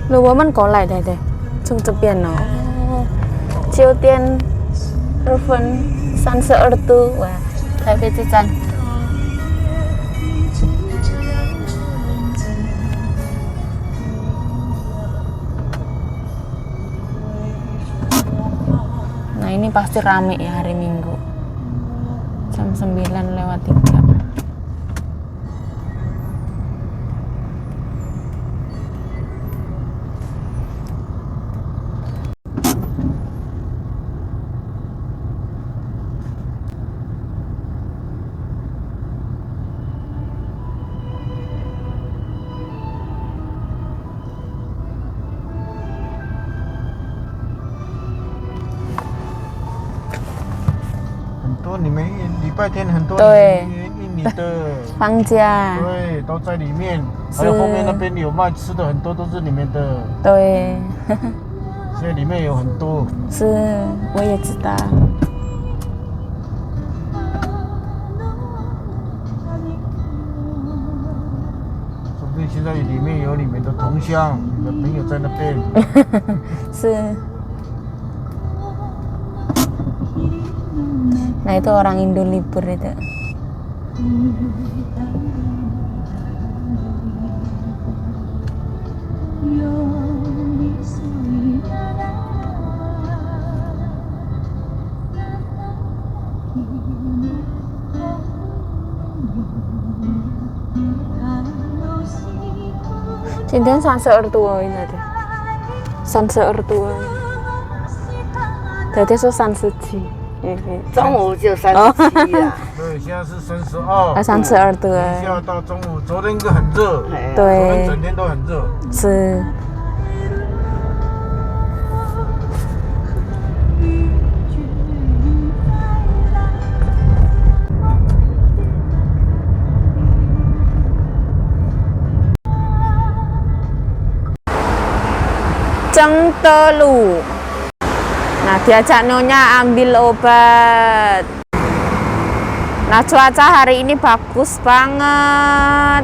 如我们过来的，从这边哦，酒店日分32度，哇，台北之站。Nah ini pasti rame ya hari Minggu jam 9:03.多你们礼拜天很多对印尼的放假，对，都在里面，还有后面那边有卖吃的，很多都是里面的。对，现在里面有很多。是，我也知道。说不定现在里面有你们的同乡，你的朋友在那边。是. Nah itu orang Indo libur itu. Cinta sanse ortua ini ada. Sanse ortua. Jadi so sansuci. 中午就37了。对，现在是32。32度。等一下到中午，昨天很热。对。昨天整天都很热。是。Cengtelu. Nah diajak nyonya ambil obat. Nah cuaca hari ini bagus banget.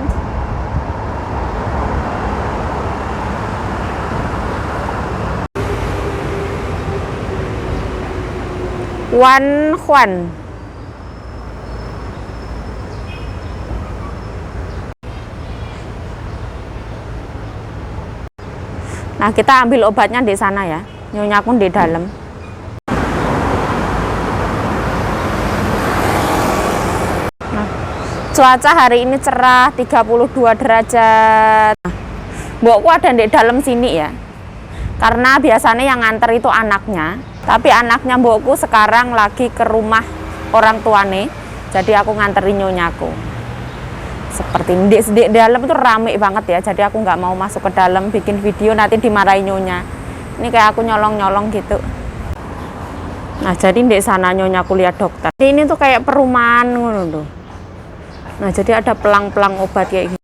Wan Huan. Nah kita ambil obatnya di sana ya. Nyonya pun di dalam. Cuaca hari ini cerah, 32 derajat. Mbokku ada di dalam sini ya. Karena biasanya yang nganter itu anaknya. Tapi anaknya mbokku sekarang lagi ke rumah orang tuane. Jadi aku nganterin nyonyaku. Seperti ini. Di dalam itu rame banget ya. Jadi aku nggak mau masuk ke dalam bikin video nanti dimarahin nyonya. Ini kayak aku nyolong-nyolong gitu. Nah jadi di sana nyonyaku lihat dokter. Ini tuh kayak perumahan ngono tuh. Nah jadi ada pelang-pelang obat kayak gini.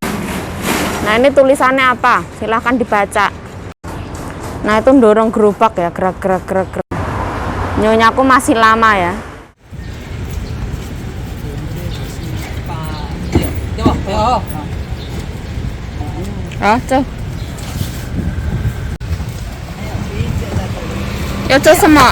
Nah ini tulisannya apa? Silahkan dibaca. Nah itu dorong gerobak ya, gerak. Nyonyaku masih lama ya. Ah, tuh. Ya tuh semua.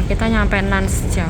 Kita nyampe Nan sejam.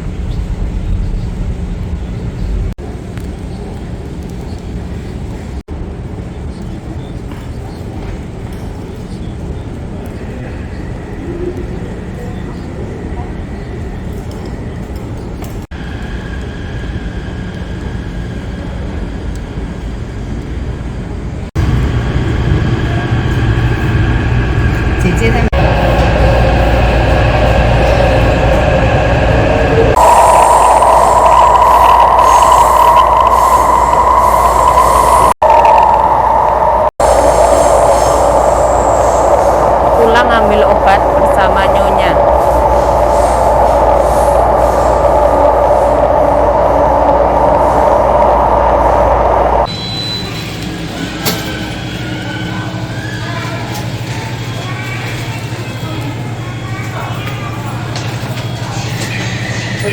来，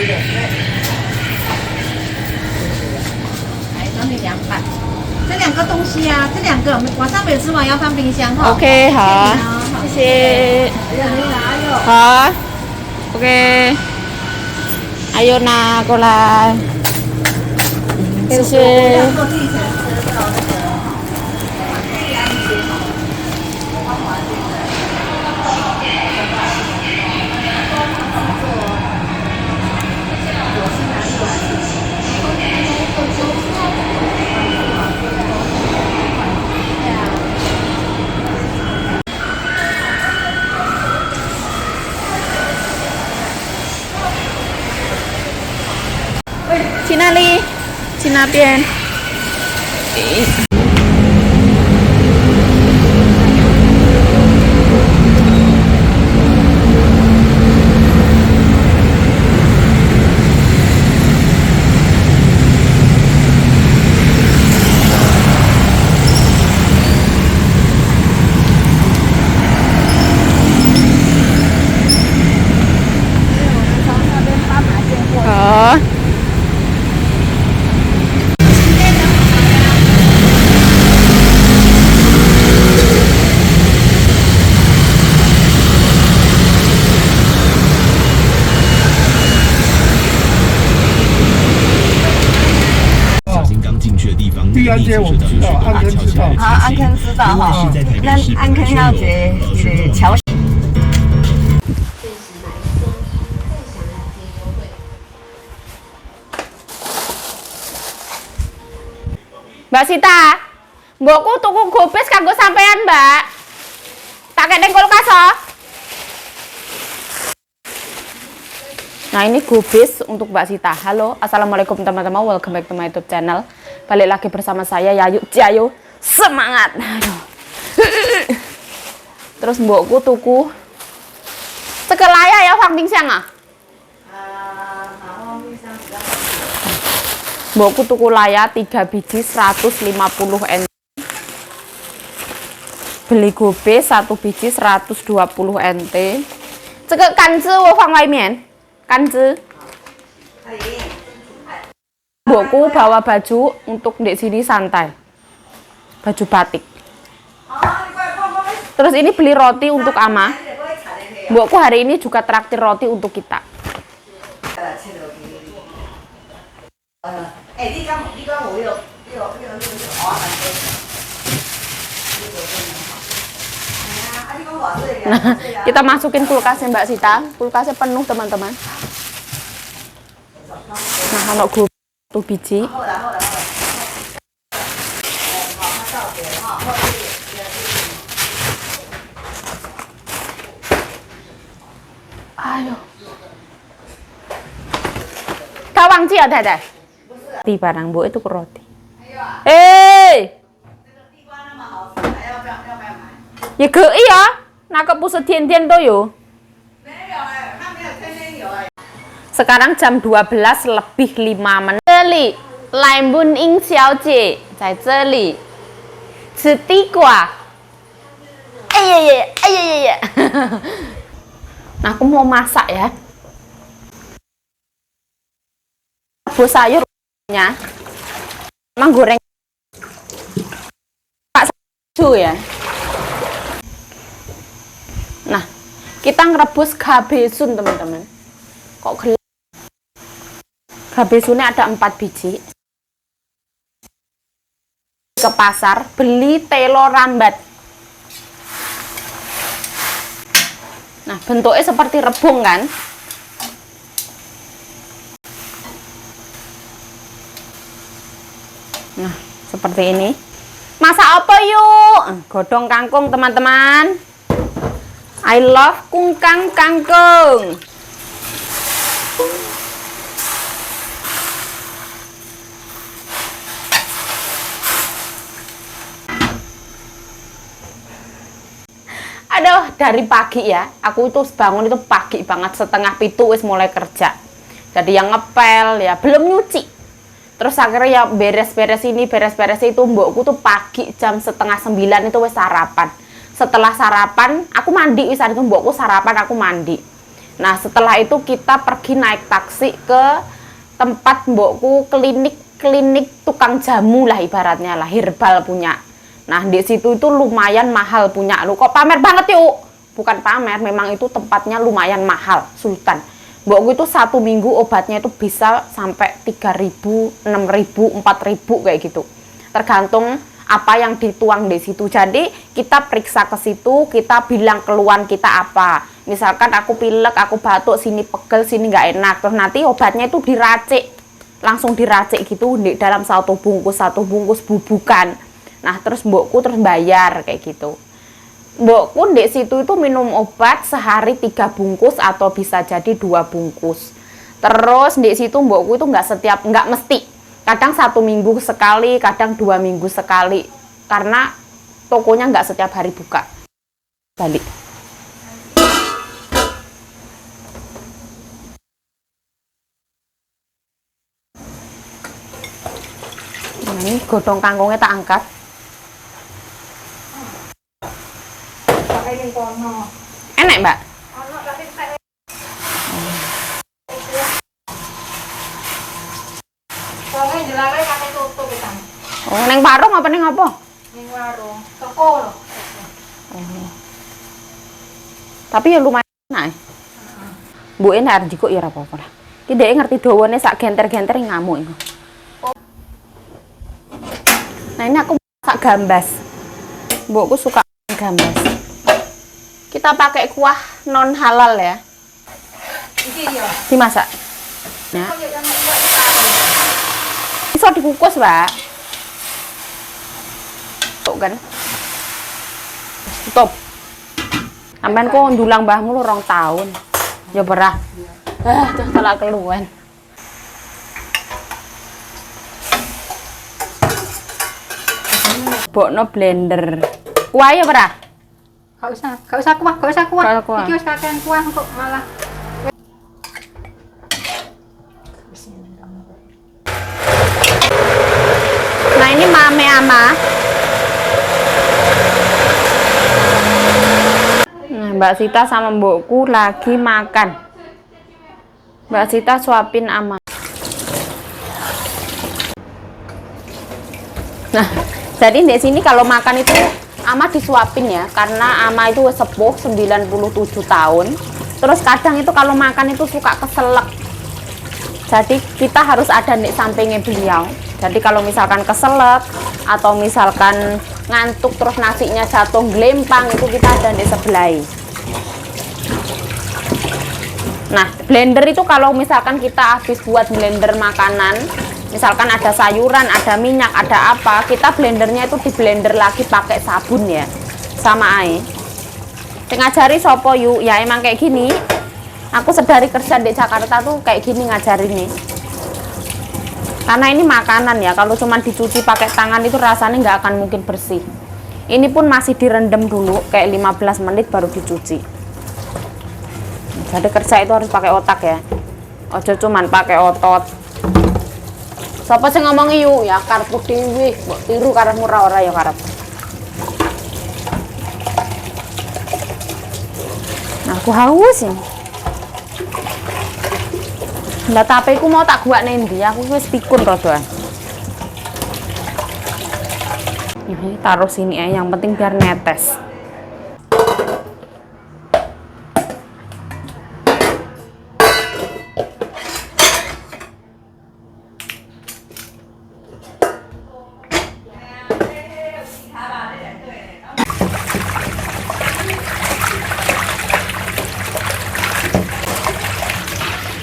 等你200。这2个东西啊，这2个晚上没吃完要放冰箱哈。 OK， 好，谢谢。好，OK。ayo nak过来，谢谢。去哪里？去那边。好。第二街我不知道，安坑知道。好，安坑知道哈。那安坑要这桥。 Mbak Sita, mbokku tuku gobes kanggo sampean, Mbak. Tak kek ning kulkas oh. Nah, ini gobes untuk Mbak Sita. Halo, assalamualaikum teman-teman, welcome back to my YouTube channel. Balik lagi bersama saya Yayu Jayo. Semangat. Aduh. Terus mbokku tuku sekelaya ya Hoàng Minh Sang à? Mbokku tuku laya 3 biji 150 NT. Beli gobes 1 biji 120 NT. Cekek kanzi wo Hoàng Wai Mian. Kanzi. Mbokku bawa baju untuk di sini santai. Baju batik. Terus ini beli roti untuk Ama. Mbokku hari ini juga traktir roti untuk kita. Nah, kita masukin kulkasnya Mbak Sita. Kulkasnya penuh teman-teman. Nah, kalau gue 1 biji. Ayo. Kawang Ci ya, Dede? Di barang Bu itu ke roti. Hei. Ya ke iya. Nak pusat tian-tian tuh yo. Sekarang jam 12 lebih 5 menit. 这里来文英小姐在这里吃地瓜。哎呀呀，哎呀呀呀. Nah, aku mau masak ya. Rebus sayurnya. Emang goreng Pak ya. Nah, kita ngerebus gabesun teman-teman. Kok gelap? Gabesunnya ada 4 biji. Ke pasar beli telo rambat. Nah, bentuknya seperti rebung kan? Nah, seperti ini. Masak apa yuk? Godong kangkung teman-teman. I love kungkang kangkung. Aduh, dari pagi ya. Aku itu bangun itu pagi banget, 6:30 wis mulai kerja. Jadi yang ngepel ya, belum nyuci. Terus akhirnya ya beres-beres ini, beres-beres itu mbokku tuh pagi jam 8:30 itu wis sarapan. Setelah sarapan, aku mandi wis itu mbokku sarapan, aku mandi. Nah, setelah itu kita pergi naik taksi ke tempat mbokku, klinik tukang jamu lah ibaratnya lah, herbal punya. Nah, di situ itu lumayan mahal punya. Lu kok pamer banget yuk? Bukan pamer, memang itu tempatnya lumayan mahal, Sultan. Mbokku itu 1 minggu obatnya itu bisa sampai 3.000, 6.000, 4.000 kayak gitu. Tergantung apa yang dituang di situ. Jadi kita periksa ke situ, kita bilang keluhan kita apa. Misalkan aku pilek, aku batuk, sini pegel, sini nggak enak. Terus nanti obatnya itu diracik, langsung diracik gitu di dalam satu bungkus bubukan. Nah, terus mbokku terus bayar kayak gitu. Mbokku di situ itu minum obat sehari 3 bungkus atau bisa jadi 2 bungkus. Terus di situ mbokku itu nggak mesti. Kadang 1 minggu sekali, kadang 2 minggu sekali. Karena tokonya nggak setiap hari buka. Balik. Nah, ini godong kangkungnya tak angkat. Enak, Mbak? Oh, neng warung apa neng apa? Ning warung, toko lho. Oh. Tapi ya lumayan enak. Bu ini harus jikuk ya apa-apa lah. Tidak ngerti dawane sak genter-genter ngamuk itu. Nah, ini aku masak gambas. Mbokku suka gambas. Kita pakai kuah non halal ya. Dimasak. Ya. Bisa dikukus, Mbak. Tuh kan. Tutup. Sampeyan kok ndulang mbahmu lu 2 tahun. Ya berah. Terus telah keluwen. Bokno blender. Kuah ya berah? Gak usah kuah. Gak kuah. Iki wis kakean kuah kok malah. Nah, ini mame ama. Nah, Mbak Sita sama mbokku lagi makan. Mbak Sita suapin ama. Nah, jadi di sini kalau makan itu ama disuapin ya, karena ama itu sepuh 97 tahun. Terus kadang itu kalau makan itu suka keselak. Jadi kita harus ada di sampingnya beliau. Jadi kalau misalkan keselak atau misalkan ngantuk terus nasinya jatuh gelempang, itu kita ada di sebelah. Nah, blender itu kalau misalkan kita habis buat blender makanan, misalkan ada sayuran, ada minyak, ada apa, kita blendernya itu di blender lagi pakai sabun ya, sama air. Ngajari sopo yuk, ya emang kayak gini. Aku sedari kerja di Jakarta tuh kayak gini ngajarin nih. Karena ini makanan ya, kalau cuma dicuci pakai tangan itu rasanya nggak akan mungkin bersih. Ini pun masih direndam dulu, kayak 15 menit baru dicuci. Jadi kerja itu harus pakai otak ya. Ojo cuman pakai otot. Siapa sih ngomong yuk ya karepku dhewe, mbok tiru karepmu ora ya karep. Nah, aku haus ini. Lah tapi aku mau tak guak nendi, aku wis pikun rodoan. Ini taruh sini ya, yang penting biar netes.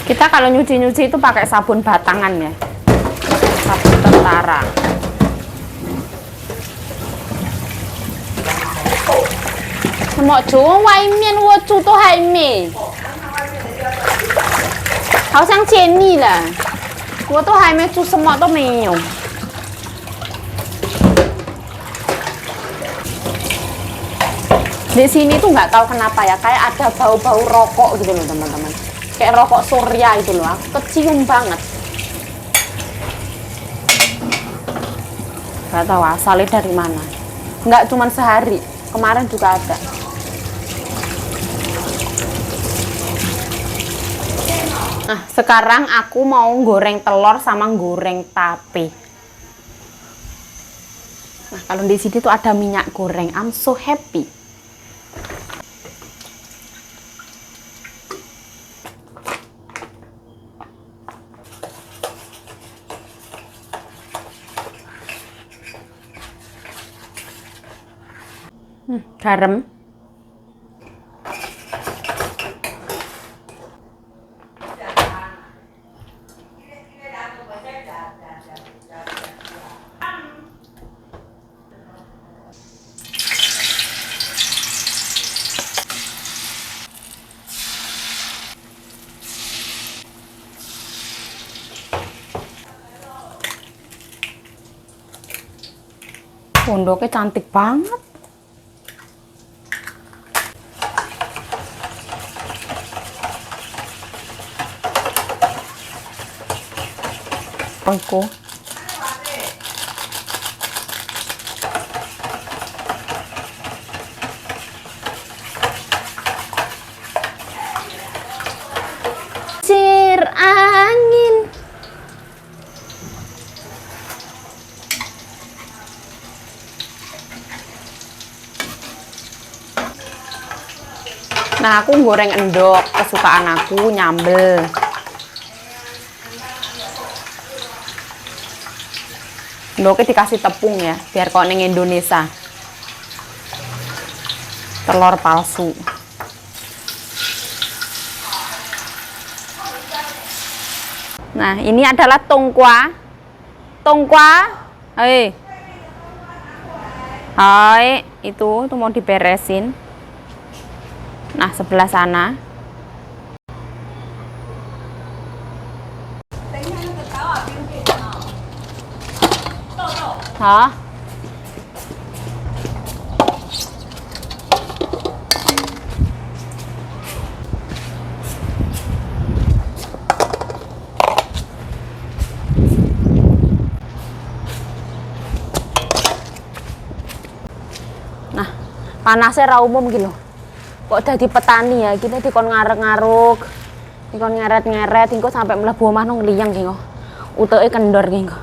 Kita kalau nyuci-nyuci itu pakai sabun batangan ya, sabun tentara. Semua cuma waimian wacu tuh haime, hao xiang jian ni lah, wo tuh haime cu semua tuh meyong. Di sini tuh nggak tahu kenapa ya, kayak ada bau-bau rokok gitu loh teman-teman. Kayak rokok Surya itu loh, aku kecium banget. Gak tahu asalnya dari mana. Nggak cuma sehari, kemarin juga ada. Nah, sekarang aku mau goreng telur sama goreng tape. Nah, kalau di sini tuh ada minyak goreng. I'm so happy. Garam. Pondoknya cantik banget. Aku sir angin. Nah, aku goreng endok kesukaan aku, nyambel. Endoknya dikasih tepung ya, biar kok neng Indonesia. Telur palsu. Nah, ini adalah tongkwa. Tongkwa. Hai. Hai, itu mau diberesin. Nah, sebelah sana. Hah? Nah, panasnya ra umum gitu. Kok jadi petani ya, kita dikon ngarek-ngaruk, dikon ngeret-ngeret, engko sampai mlebu omah nang liyang gitu. Utuke kendor gitu.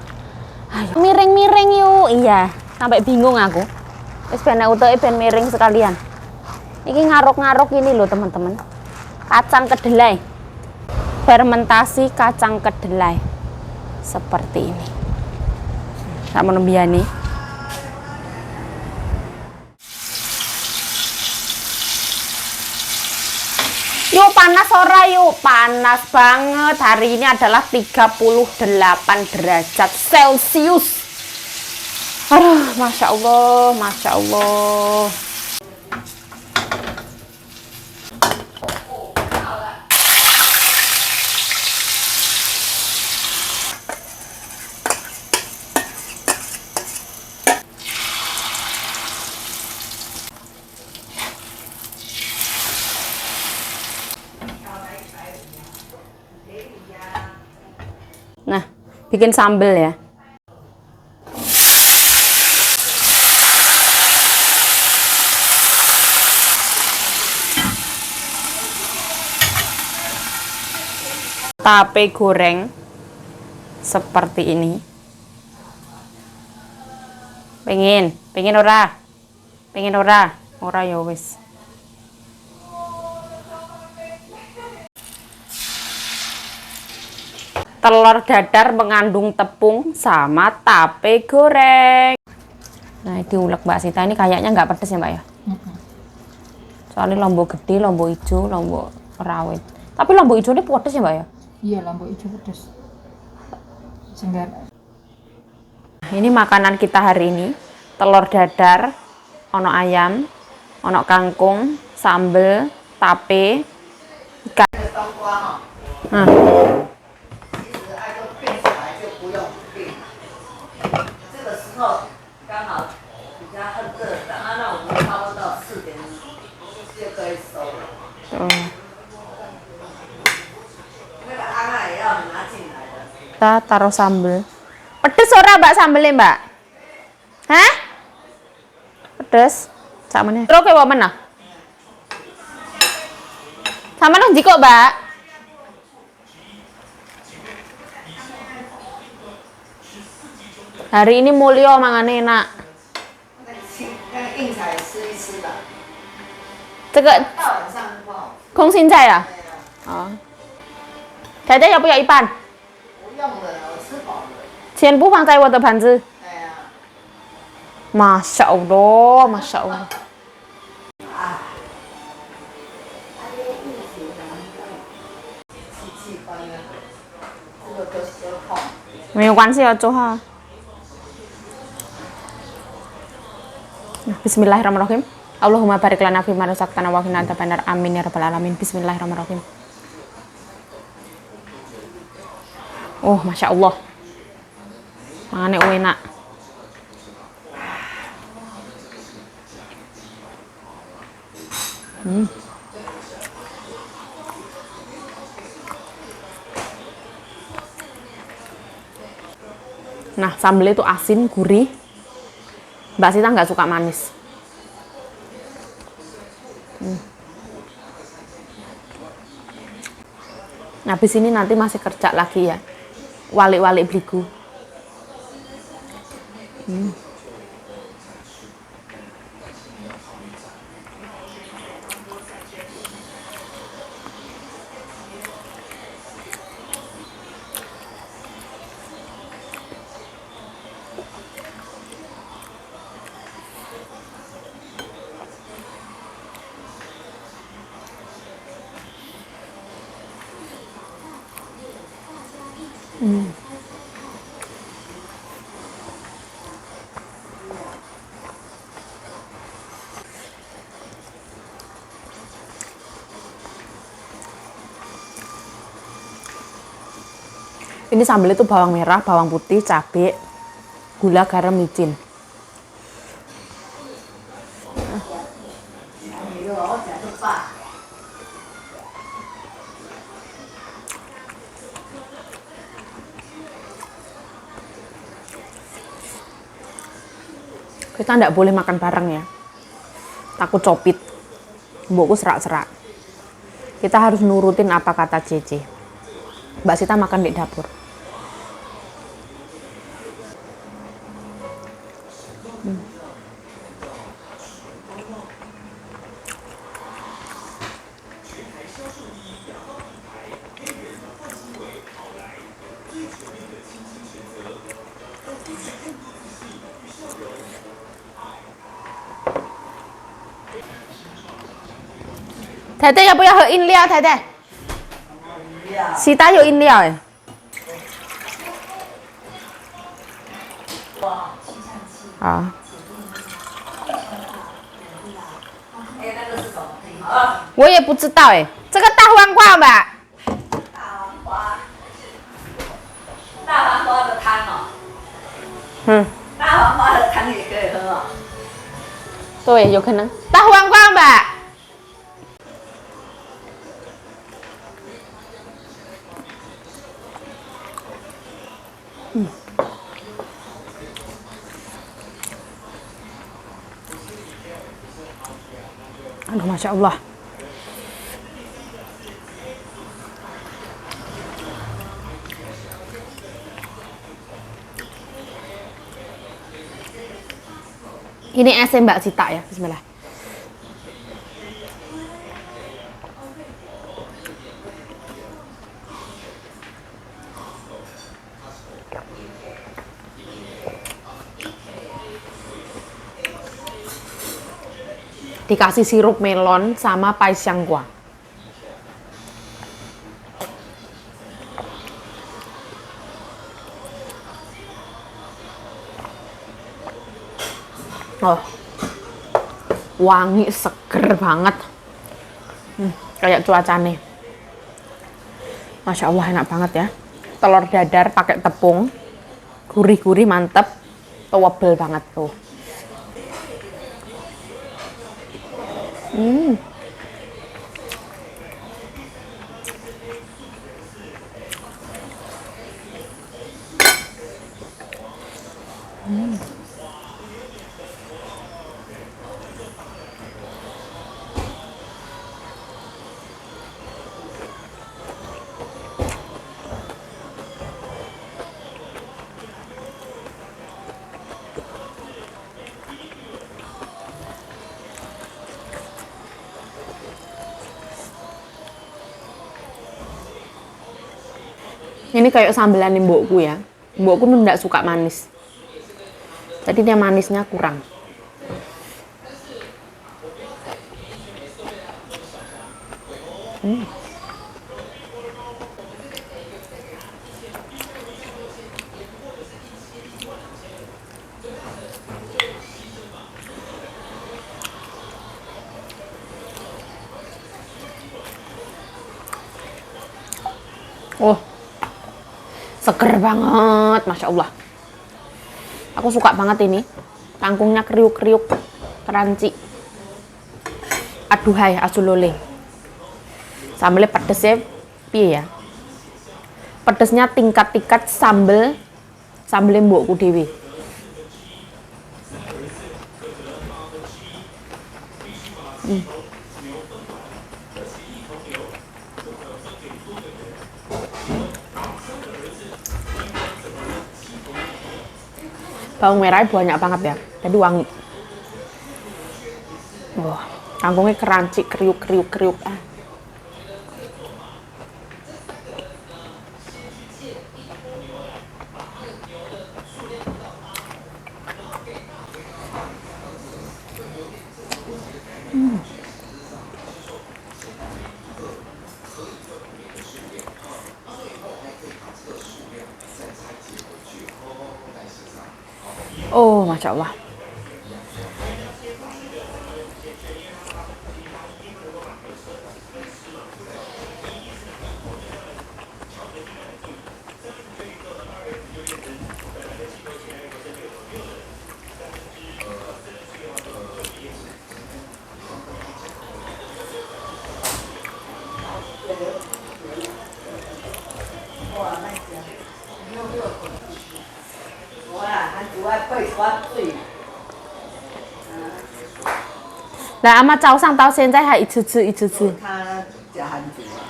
Ayo, miring-miring yuk. Iya, sampai bingung aku. Wis ben utuke ben miring sekalian. Iki ngaruk-ngaruk ini loh, teman-teman. Kacang kedelai. Fermentasi kacang kedelai. Seperti ini. Sak mono biyane. Yuk panas ora yuk, panas banget. Hari ini adalah 38 derajat Celcius. Aduh, Masya Allah, Masya Allah. Nah, bikin sambal ya. Tape goreng seperti ini. Pengen ora? Pengen ora? Ora ya wis. Telur dadar mengandung tepung sama tape goreng. Nah, diulek Mbak Sita, ini kayaknya nggak pedes ya Mbak ya? Soalnya lombok gede, lombok hijau, lombok rawit. Tapi lombok hijau ini pedes ya Mbak ya? Iya, lombok hijau pedes. Sehingga Ini makanan kita hari ini. Telur dadar, ono ayam, ono kangkung, sambel, tape, ikan. Nah. Kita taruh sambel. Pedes ora Mbak sambelnya Mbak? Hah? Pedes? Samane. Terus kayak mana? Sama nang jiko Mbak? Hari ini mulio mangane enak. 那个硬菜吃一吃吧，这个到晚上泡。空心菜啊。哦。太太要不要一半？不用了，我吃饱了。全部放在我的盘子。哎呀， Masya Allah, Masya Allah. 气关了，这个都舌痛。没有关系啊，做哈。Bismillahirrahmanirrahim. Allahumma barik lana fi ma razaqtana wa qina adzabannar. Amin ya rabbal alamin. Bismillahirrahmanirrahim. Oh, Masya Allah. Mangane enak. Nah, sambal itu asin, gurih. Mbak Sita nggak suka manis. Habis ini nanti masih kerja lagi ya. Walik-walik beliku. Ini sambal itu bawang merah, bawang putih, cabai, gula, garam, micin. Kita nggak boleh makan bareng ya, takut copit. Mbokku serak-serak. Kita harus nurutin apa kata Cece. Mbak Sita makan di dapur. Thái Thái 要不要喝饮料？太太，西大有饮料哎。啊。我也不知道哎，这个大黄瓜吧。大黄瓜的汤哦。嗯。大黄瓜的汤也可以喝哦。对，有可能大黄瓜吧。Aduh, Masya Allah. Ini esnya Mbak Sita ya, bismillah. Dikasih sirup melon sama pais xianggua. Oh, wangi, seger banget. Kayak cuacane. Masya Allah, enak banget ya. Telur dadar pakai tepung, gurih-gurih, mantep, tebel banget tuh. Ini kayak sambelan mbokku ya. Mbokku tuh nggak suka manis. Jadi dia manisnya kurang. Oh, seger banget, Masya Allah. Aku suka banget ini. Kangkungnya kriuk-kriuk, crunchy. Aduhai, asulole. Sambelnya pedes ya, piye ya? Pedesnya tingkat-tingkat sambelnya mbokku dewi. Bawang merahnya banyak banget ya, jadi wangi. Wah, kangkungnya crunchy, kriuk. Oh, Masya Allah.那阿妈早上到现在还一直吃。他加韩族啊，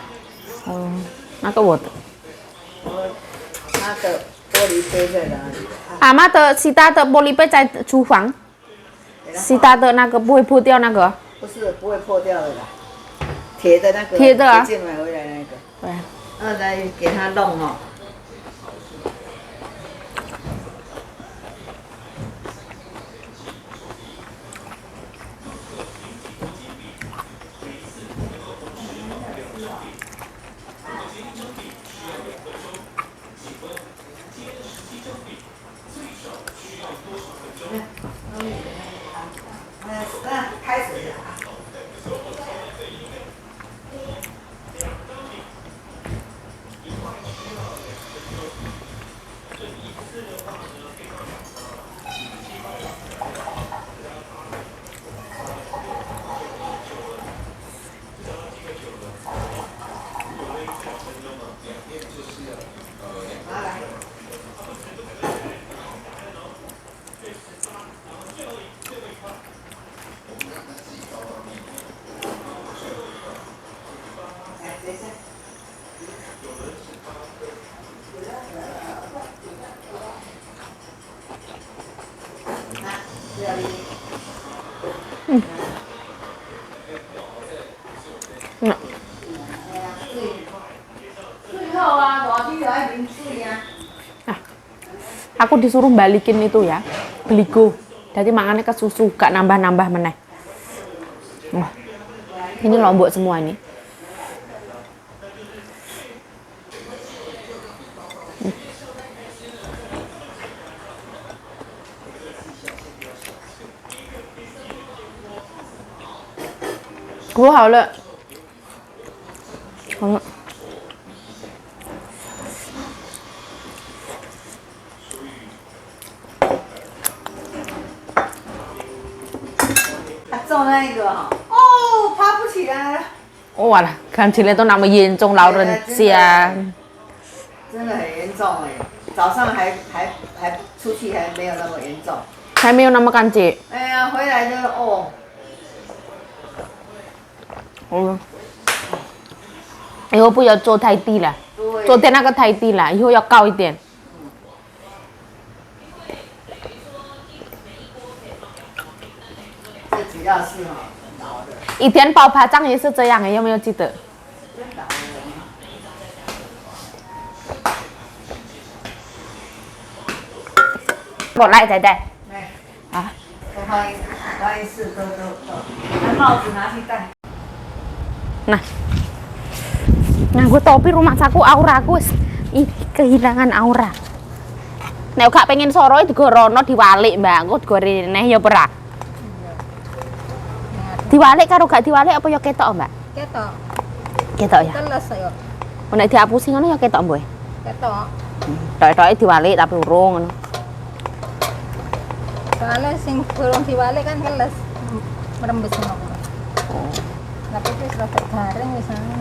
哦，那个我的。他的玻璃杯在哪里？阿妈的其他的玻璃杯在厨房，其他的那个不会破掉那个。不是不会破掉的啦，铁的那个，铁的啊最近买回来那个，对，那来给他弄哦。开始了啊。Aku disuruh balikin itu ya, beligo. Jadi makannya ke susu, gak nambah-nambah meneh. Wah, ini lombok semua ini. Gua hao le.那一个哈，哦，爬不起来了， Oh alah, kan chile itu nama严重老人家。真的很严重哎。早上还出去还没有那么严重，还没有那么干净。哎呀，回来就哦，以后不要坐太低了，对，昨天那个太低了，以后要高一点。这主要是哈老的，以前包爬杖也是这样，有没有记得？过来，仔仔。来，啊，都欢迎试，都，拿帽子拿去戴。 Nah, nganggo topi rumah saku auraku wis kehilangan aura. Nek gak pengen soro digorono diwalik, Mbak. Engko digorene ya ora. Diwalik karo gak diwalik apa ya ketok, Mbak? Ketok. Ketok ya. Teles yo. Nek diapusi ngono ya ketok, Mbok. Ketok. Tok-toke diwalik tapi urung ngono. Soalnya sing burung diwalik kan teles. Merembes ngono. Tapi wis rada garing wis anu.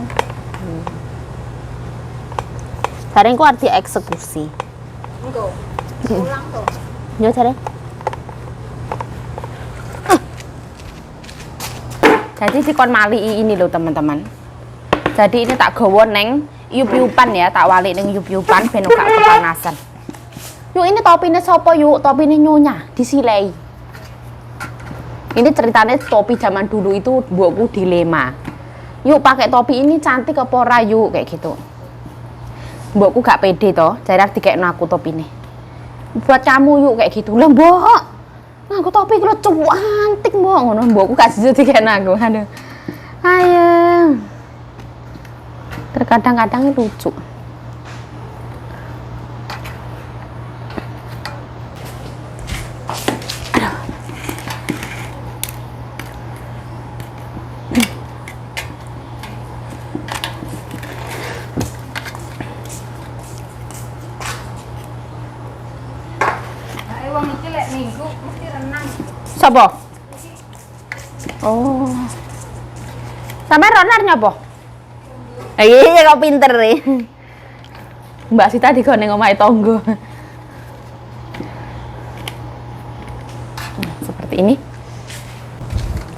Bareng ku arti eksekusi. Engko. Ulang to. Ya jare. Jadi dikon mali ini loh teman-teman. Jadi ini tak gawa neng yup-yupan ya, tak walik neng yup-yupan ben gak kepanasan. Yuk ini topinya sopo yuk, topinya Nyonya disilei. Ini ceritanya topi zaman dulu itu buatku dilema. Yuk pakai topi ini cantik apa ora yuk kayak gitu. Mbokku gak pede toh, jarak dikekno aku topi ini. Buat kamu yuk kayak gitu. Lah mbok. Nganggo topi kula cantik mbok ngono mbokku gak sida dikekno aku. Aduh. Ayo. Terkadang-kadang lucu. Wong iki lek minggu mesti renang. Sopo? Oh. Sampai ronar nyopo? Iya kok pinter nih. Mbak Sita di gone omahe tonggo. Nah, seperti ini.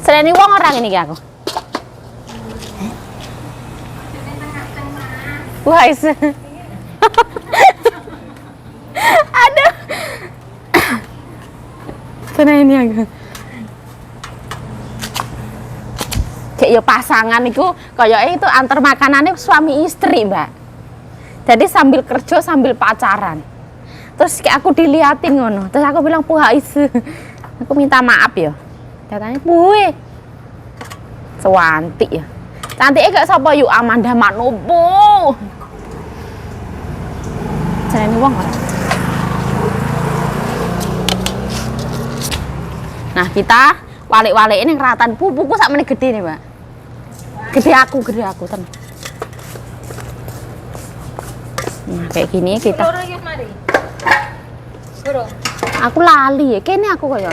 Sereni wong orang ini ki aku. Wah, aduh. Sereni aku. Kayak ya pasangan itu kayak itu antar makanannya suami istri, Mbak. Jadi sambil kerja sambil pacaran. Terus kayak aku diliatin ngono. Terus aku bilang puhais. Aku minta maaf ya. Katanya, "Buwe." Sewantik ya. Cantiknya gak sapa yuk Amanda Manopo. Jangan wong ora. Nah, kita walik-walik ini ngeratan pupuku sak meneh gede nih, Mbak. Gede aku ten. Nah, kayak gini kita. Loro iki mari. Loro. Aku lali ya, kene aku kaya.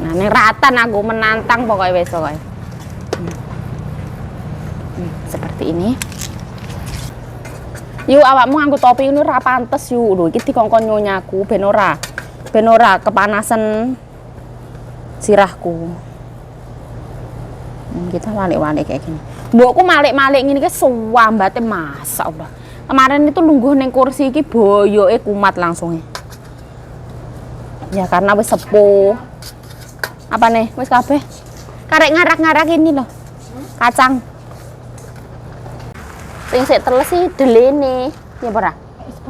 Nah, ning ratan aku menantang pokoknya wis pokoknya. Seperti ini. Yuk awakmu nganggo topi ini ora pantes yuk. Lho iki dikongkon Nyonyaku ben ora kepanasan sirahku. Kita malik-malik kayak gini. Mbokku malik-malik ngene iki suwambate masyaallah. Kemarin itu lungguh ning kursi iki boyoke kumat langsung. Ya karena wis sepuh. Apa nih? Wis kabeh. Karek ngarak-ngarak ini loh. Kacang. Sing sik teles sih delene. Ya ora?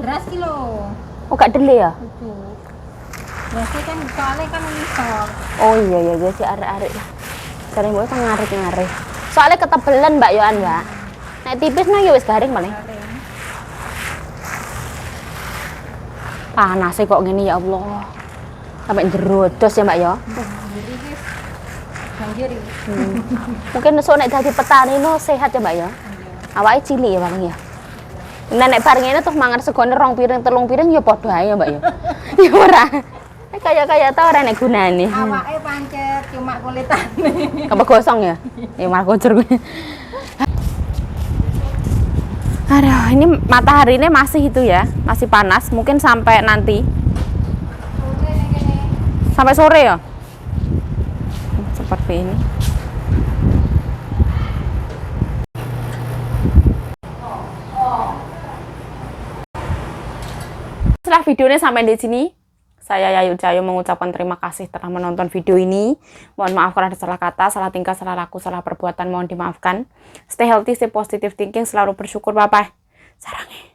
Beras ki lho. Oh gak dele ya? Itu. Biasanya kan soalnya kan ngisor. Oh iya si arek-arek lah. Garing mbok kan ngarik-ngarik. Soalnya ketebelan Mbak Yohan, Mbak. Nek tipis mah ya wis garing paling. Panas kok ngene ya Allah. Sampai jerodos ya Mbak ya. Banjir. Mungkin esuk nek dadi petani no sehat ya Mbak ya. Awake cilik ya paling ya. Nek bareng ngene tuh mangan segone 2 piring 3 piring ya padha ae ya Mbak ya. Ya ora. Kayak tau ora nek gunane. Awake pancet cuma kulitane. Apa gosong ya? Ya malah gocor gue. Aduh, ini matahari ini masih itu ya, masih panas. Mungkin sampai nanti. Sampai sore ya? Seperti ini. Setelah videonya sampai di sini, Saya Yayu Jayo mengucapkan terima kasih telah menonton video ini. Mohon maaf kalau ada salah kata, salah tingkah, salah laku, salah perbuatan, mohon dimaafkan. Stay healthy, stay positive thinking, selalu bersyukur. Bye-bye. Sarangnya.